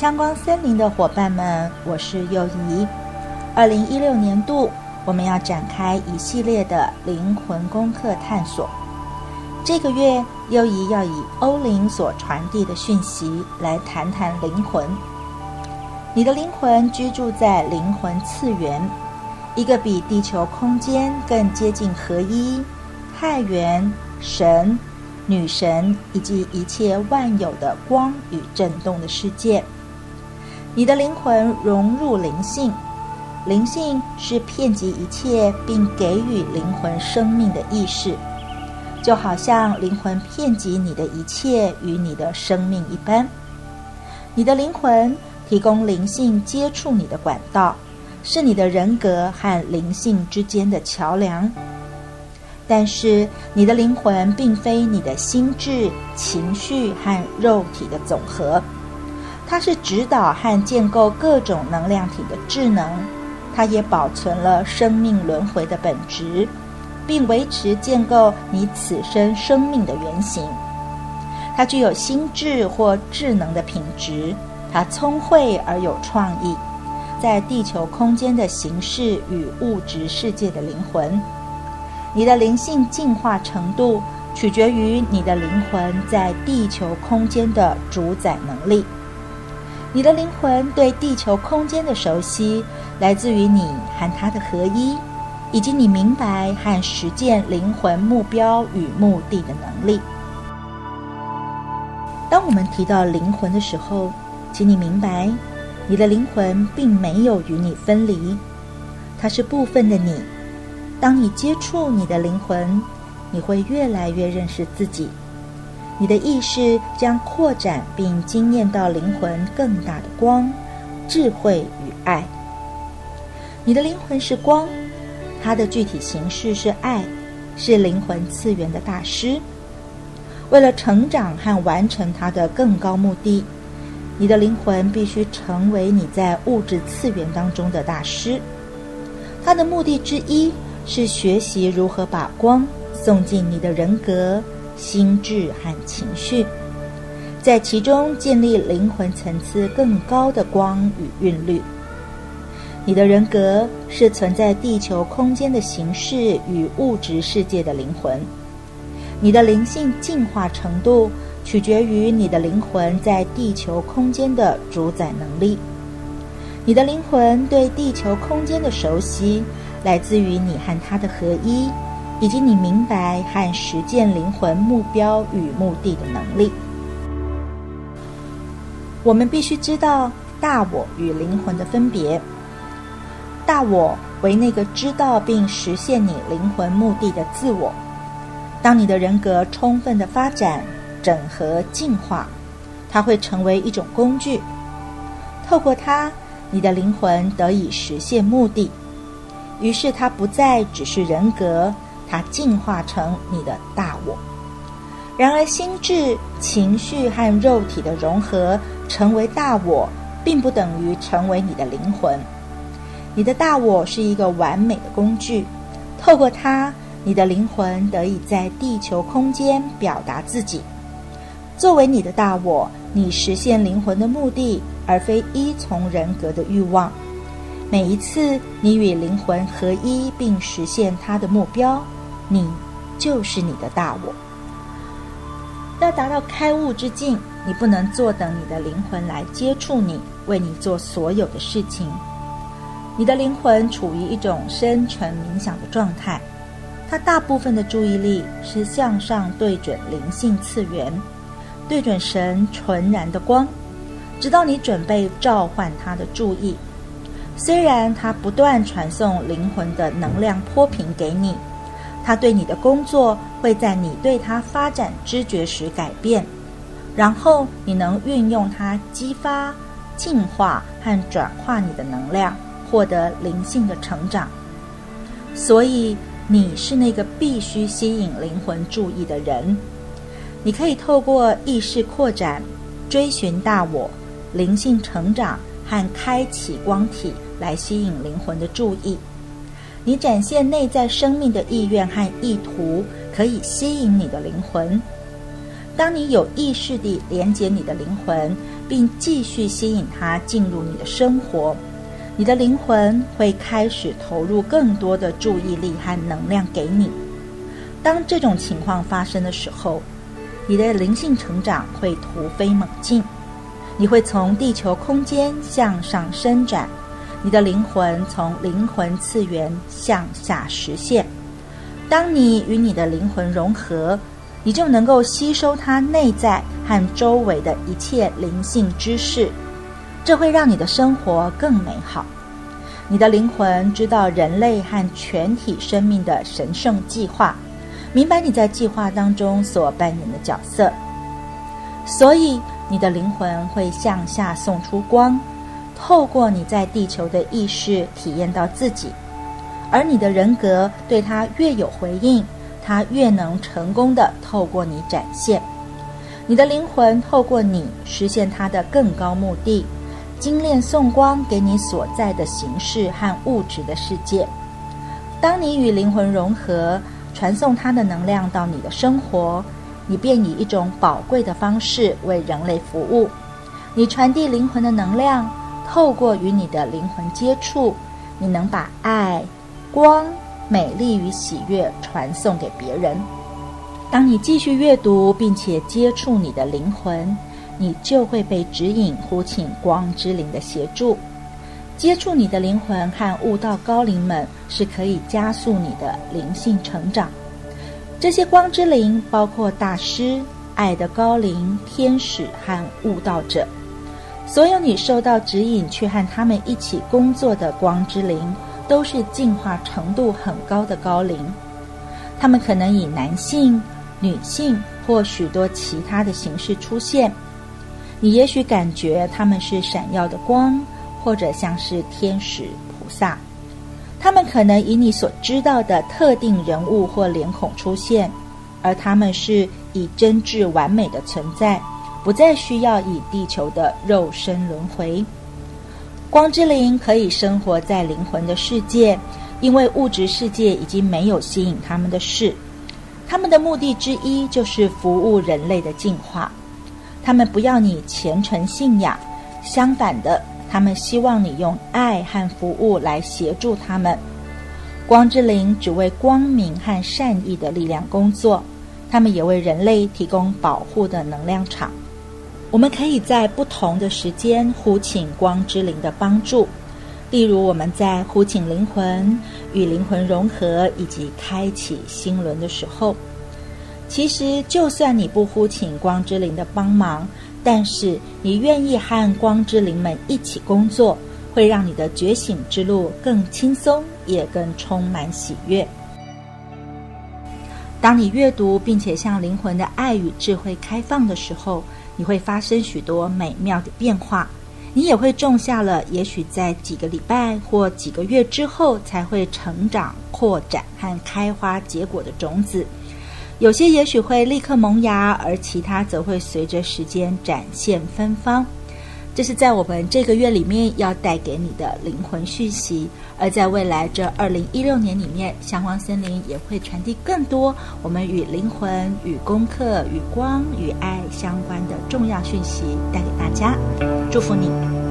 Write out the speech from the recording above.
香光森林的伙伴们，我是幼仪。2016年度，我们要展开一系列的灵魂功课探索。这个月，幼仪要以欧灵所传递的讯息来谈谈灵魂。你的灵魂居住在灵魂次元，一个比地球空间更接近合一、太原、神、女神以及一切万有的光与震动的世界。你的灵魂融入灵性，灵性是遍及一切并给予灵魂生命的意识，就好像灵魂遍及你的一切与你的生命一般。你的灵魂提供灵性接触你的管道，是你的人格和灵性之间的桥梁。但是你的灵魂并非你的心智、情绪和肉体的总和，它是指导和建构各种能量体的智能，它也保存了生命轮回的本质，并维持建构你此生生命的原型。它具有心智或智能的品质，它聪慧而有创意，在地球空间的形式与物质世界的灵魂。你的灵性进化程度取决于你的灵魂在地球空间的主宰能力。你的灵魂对地球空间的熟悉，来自于你和它的合一，以及你明白和实践灵魂目标与目的的能力。当我们提到灵魂的时候，请你明白，你的灵魂并没有与你分离，它是部分的你。当你接触你的灵魂，你会越来越认识自己，你的意识将扩展并经验到灵魂更大的光、智慧与爱。你的灵魂是光，它的具体形式是爱，是灵魂次元的大师。为了成长和完成它的更高目的，你的灵魂必须成为你在物质次元当中的大师。它的目的之一是学习如何把光送进你的人格、心智和情绪，在其中建立灵魂层次更高的光与韵律。你的人格是存在地球空间的形式与物质世界的灵魂。你的灵性进化程度取决于你的灵魂在地球空间的主宰能力。你的灵魂对地球空间的熟悉，来自于你和它的合一，以及你明白和实践灵魂目标与目的的能力。我们必须知道大我与灵魂的分别。大我为那个知道并实现你灵魂目的的自我。当你的人格充分的发展、整合、进化，它会成为一种工具。透过它，你的灵魂得以实现目的。于是它不再只是人格，它进化成你的大我。然而心智、情绪和肉体的融合成为大我，并不等于成为你的灵魂。你的大我是一个完美的工具，透过它，你的灵魂得以在地球空间表达自己。作为你的大我，你实现灵魂的目的，而非依从人格的欲望。每一次你与灵魂合一并实现它的目标，你就是你的大我。要达到开悟之境，你不能坐等你的灵魂来接触你，为你做所有的事情。你的灵魂处于一种深沉冥想的状态，它大部分的注意力是向上对准灵性次元，对准神纯然的光，直到你准备召唤它的注意。虽然它不断传送灵魂的能量波频给你，它对你的工作会在你对它发展知觉时改变，然后你能运用它激发、净化和转化你的能量，获得灵性的成长。所以你是那个必须吸引灵魂注意的人。你可以透过意识扩展、追寻大我、灵性成长和开启光体来吸引灵魂的注意。你展现内在生命的意愿和意图，可以吸引你的灵魂。当你有意识地连接你的灵魂，并继续吸引它进入你的生活，你的灵魂会开始投入更多的注意力和能量给你。当这种情况发生的时候，你的灵性成长会突飞猛进，你会从地球空间向上伸展，你的灵魂从灵魂次元向下实现。当你与你的灵魂融合，你就能够吸收它内在和周围的一切灵性知识，这会让你的生活更美好。你的灵魂知道人类和全体生命的神圣计划，明白你在计划当中所扮演的角色，所以你的灵魂会向下送出光，透过你在地球的意识体验到自己，而你的人格对它越有回应，它越能成功地透过你展现。你的灵魂透过你实现它的更高目的，精炼送光给你所在的形式和物质的世界。当你与灵魂融合，传送它的能量到你的生活，你便以一种宝贵的方式为人类服务。你传递灵魂的能量，透过与你的灵魂接触，你能把爱、光、美丽与喜悦传送给别人。当你继续阅读并且接触你的灵魂，你就会被指引呼请光之灵的协助。接触你的灵魂和悟道高灵们是可以加速你的灵性成长。这些光之灵包括大师、爱的高灵、天使和悟道者。所有你受到指引去和他们一起工作的光之灵，都是进化程度很高的高灵。他们可能以男性、女性或许多其他的形式出现。你也许感觉他们是闪耀的光，或者像是天使、菩萨。他们可能以你所知道的特定人物或脸孔出现，而他们是以真挚完美的存在，不再需要以地球的肉身轮回。光之灵可以生活在灵魂的世界，因为物质世界已经没有吸引他们的事。他们的目的之一就是服务人类的进化。他们不要你虔诚信仰，相反的，他们希望你用爱和服务来协助他们。光之灵只为光明和善意的力量工作，他们也为人类提供保护的能量场。我们可以在不同的时间呼请光之灵的帮助，例如我们在呼请灵魂、与灵魂融合以及开启心轮的时候。其实就算你不呼请光之灵的帮忙，但是你愿意和光之灵们一起工作，会让你的觉醒之路更轻松，也更充满喜悦。当你阅读并且向灵魂的爱与智慧开放的时候，你会发生许多美妙的变化。你也会种下了也许在几个礼拜或几个月之后才会成长、扩展和开花结果的种子。有些也许会立刻萌芽，而其他则会随着时间展现芬芳。这是在我们这个月里面要带给你的灵魂讯息，而在未来这2016年里面，香光森林也会传递更多我们与灵魂、与功课、与光、与爱相关的重要讯息带给大家。祝福你。